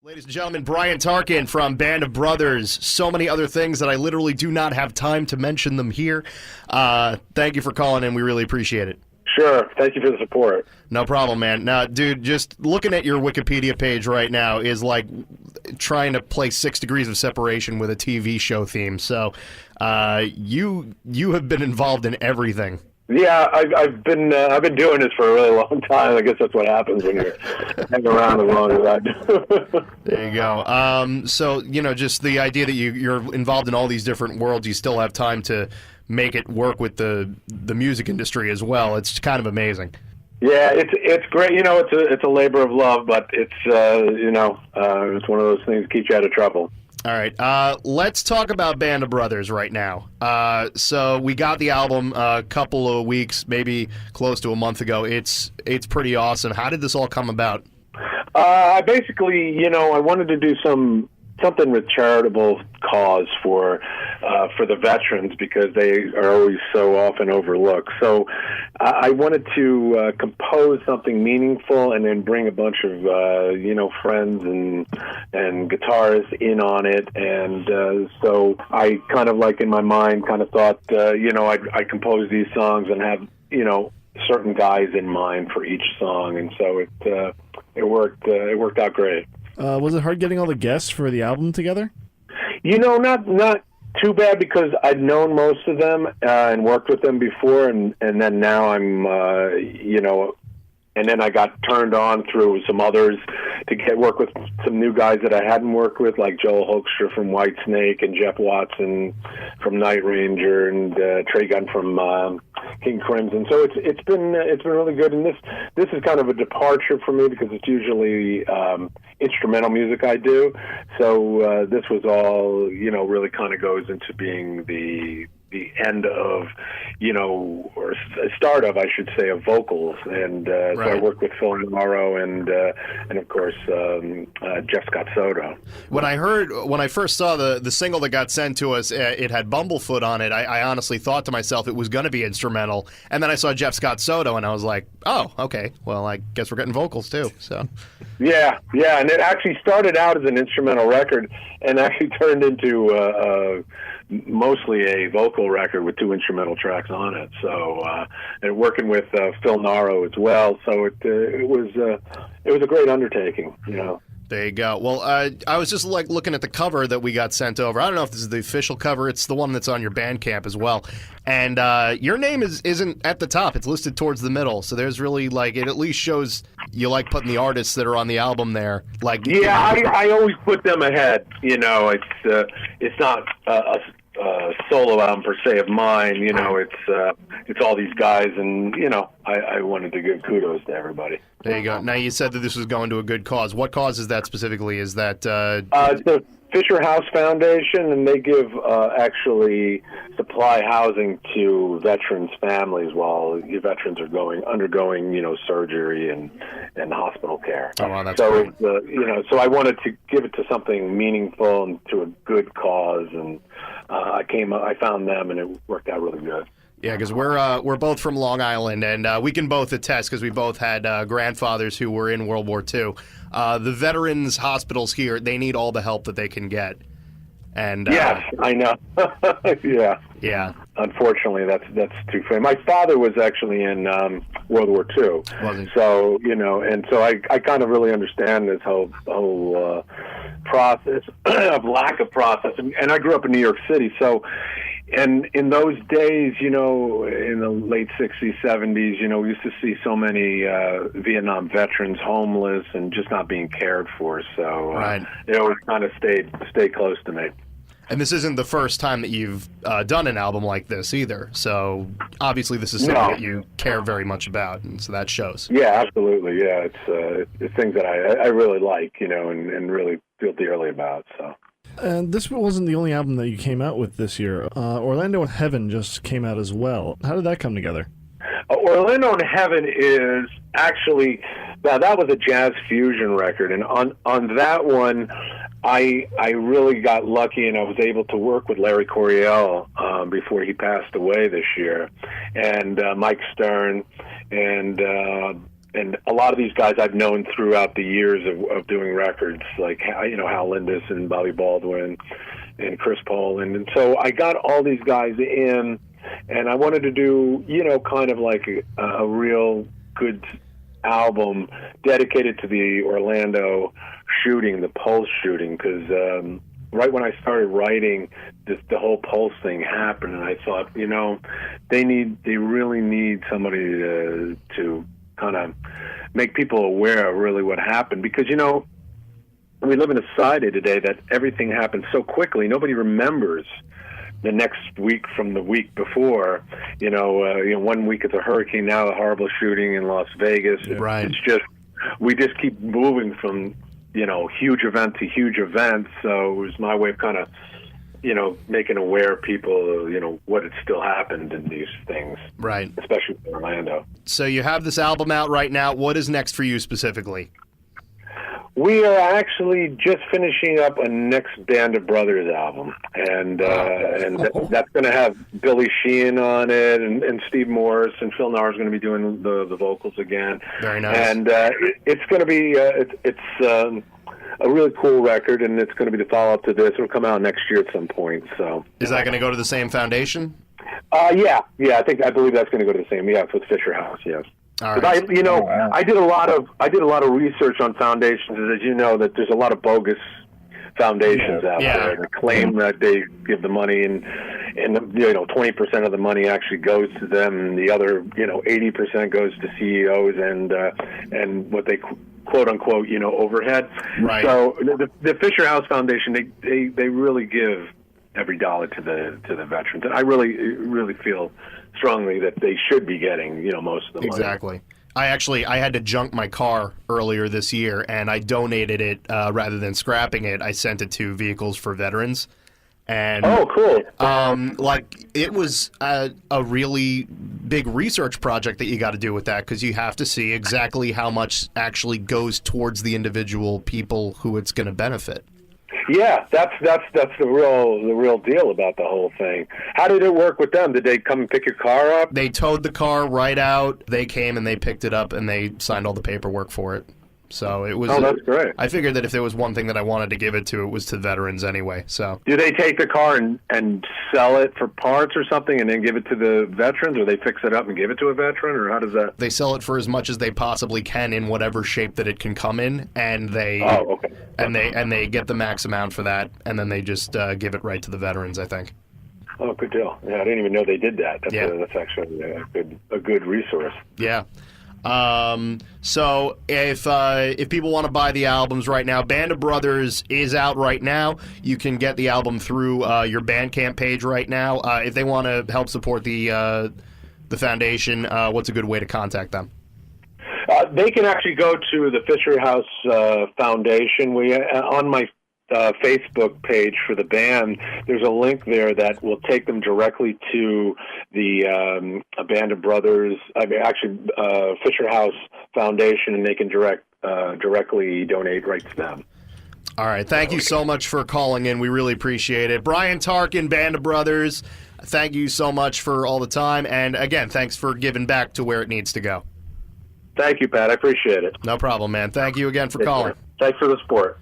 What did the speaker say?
Ladies and gentlemen, Brian Tarquin from Band of Brothers. So many other things that I literally do not have time to mention them here. Thank you for calling in. We really appreciate it. Sure. Thank you for the support. No problem, man. Now, dude, just looking at your Wikipedia page right now is like trying to play 6 Degrees of Separation with a TV show theme. So you have been involved in everything. Yeah, I've been doing this for a really long time. I guess that's what happens when you're hanging around as long as I do. There you go. So, just the idea that you're involved in all these different worlds, you still have time to make it work with the music industry as well. It's kind of amazing. Yeah, it's great. It's a labor of love, but it's it's one of those things that keeps you out of trouble. All right, let's talk about Band of Brothers right now. So we got the album a couple of weeks, maybe close to a month ago. It's pretty awesome. How did this all come about? I basically, I wanted to do something with charitable cause for the veterans because they are always so often overlooked. So I wanted to compose something meaningful and then bring a bunch of friends and guitarists in on it. And so I kind of in my mind kind of thought I compose these songs and have certain guys in mind for each song, and so it worked out great. Was it hard getting all the guests for the album together? Not too bad because I'd known most of them and worked with them before, and then now I'm, and then I got turned on through some others to work with some new guys that I hadn't worked with, like Joel Hoekstra from Whitesnake and Jeff Watson from Night Ranger and Trey Gunn from King Crimson. So it's been really good, and this is kind of a departure for me because it's usually instrumental music I do. So this was all really kind of goes into being the end of, or start of, I should say, of vocals. And right. So I worked with Phil Morrow and of course, Jeff Scott Soto. When I first saw the single that got sent to us, it had Bumblefoot on it. I honestly thought to myself it was going to be instrumental. And then I saw Jeff Scott Soto, and I was like, oh, okay. Well, I guess we're getting vocals, too. So. Yeah. And it actually started out as an instrumental record and actually turned into mostly a vocal record with 2 instrumental tracks on it. So, and working with Phil Naro as well. So it was a great undertaking, There you go. Well, I was just looking at the cover that we got sent over. I don't know if this is the official cover. It's the one that's on your Bandcamp as well. And your name isn't at the top. It's listed towards the middle. So there's really it at least shows you like putting the artists that are on the album there. I always put them ahead. It's not a solo album per se of mine. It's all these guys, and I wanted to give kudos to everybody. There you go. Now you said that this was going to a good cause. What cause is that specifically? Is that it's the Fisher House Foundation, and they give actually supply housing to veterans' families while veterans are undergoing surgery and hospital care. Oh, wow, that's so great. So I wanted to give it to something meaningful and to a good cause, and I found them, and it worked out really good. Yeah, because we're both from Long Island, and we can both attest because we both had grandfathers who were in World War II. The veterans' hospitals here, they need all the help that they can get. And yes, I know. Yeah. Unfortunately, that's too fair. My father was actually in World War II, so and so I kind of really understand this whole process of lack of process. And I grew up in New York City, so. And in those days, in the late 60s, 70s, we used to see so many Vietnam veterans homeless and just not being cared for. So right. It always kind of stayed close to me. And this isn't the first time that you've done an album like this either. So obviously this is something that you care very much about, and so that shows. Yeah, absolutely. Yeah, it's things that I really like, and really feel dearly about. So. And this wasn't the only album that you came out with this year. Orlando in Heaven just came out as well. How did that come together? Orlando in Heaven is actually, that was a jazz fusion record. And on that one, I really got lucky, and I was able to work with Larry Coryell before he passed away this year, and Mike Stern, and and a lot of these guys I've known throughout the years of doing records, like Hal Lindis and Bobby Baldwin and Chris Poland, and so I got all these guys in, and I wanted to do kind of like a real good album dedicated to the Orlando shooting, the Pulse shooting, because right when I started writing, the whole Pulse thing happened, and I thought, they really need somebody to kind of make people aware of really what happened, because we live in a society today that everything happens so quickly. Nobody remembers the next week from the week before. 1 week it's a hurricane, now a horrible shooting in Las Vegas. Right. It's just, we just keep moving from huge event to huge event. So it was my way of kind of making aware people what had still happened in these things, Right. especially in Orlando. So you have this album out right now. What is next for you specifically? We are actually just finishing up a next Band of Brothers album, and that's going to have Billy Sheehan on it, and Steve Morris, and Phil Nara is going to be doing the vocals again. Very nice. And it's going to be it's a really cool record, and it's going to be the follow up to this. It'll come out next year at some point. So is that going to go to the same foundation? Yeah. I believe that's going to go to the same. Yeah, it's with Fisher House. Yes. All But right. I did a lot of research on foundations, and as you know, that there's a lot of bogus foundations out there that claim that they give the money, and 20% of the money actually goes to them, and the other 80% goes to CEOs and what they quote unquote overhead. Right. So the Fisher House Foundation, they really give every dollar to the veterans, and I really feel strongly that they should be getting most of the money. Exactly. I had to junk my car earlier this year, and I donated it rather than scrapping it. I sent it to Vehicles for Veterans, and cool. It was a really big research project that you got to do with that, because you have to see exactly how much actually goes towards the individual people who it's going to benefit. Yeah, that's the real deal about the whole thing. How did it work with them? Did they come and pick your car up? They towed the car right out. They came and they picked it up, and they signed all the paperwork for it. So it was. Oh, that's great. I figured that if there was one thing that I wanted to give it to, it was to veterans anyway. So. Do they take the car and sell it for parts or something, and then give it to the veterans, or they fix it up and give it to a veteran, or how does that? They sell it for as much as they possibly can in whatever shape that it can come in, and they. Oh, okay. And they get the max amount for that, and then they just give it right to the veterans, I think. Oh, good deal. Yeah, I didn't even know they did that. That's actually a good resource. Yeah. So if people want to buy the albums right now, Band of Brothers is out right now. You can get the album through your Bandcamp page right now. If they want to help support the foundation, what's a good way to contact them? They can actually go to the Fisher House Foundation. On my Facebook page for the band, there's a link there that will take them directly to the Band of Brothers. Fisher House Foundation, and they can directly donate right to them. All right. Thank you so much for calling in. We really appreciate it. Brian Tarquin, Band of Brothers, thank you so much for all the time. And again, thanks for giving back to where it needs to go. Thank you, Pat. I appreciate it. No problem, man. Thank you again for calling. Thanks for the support.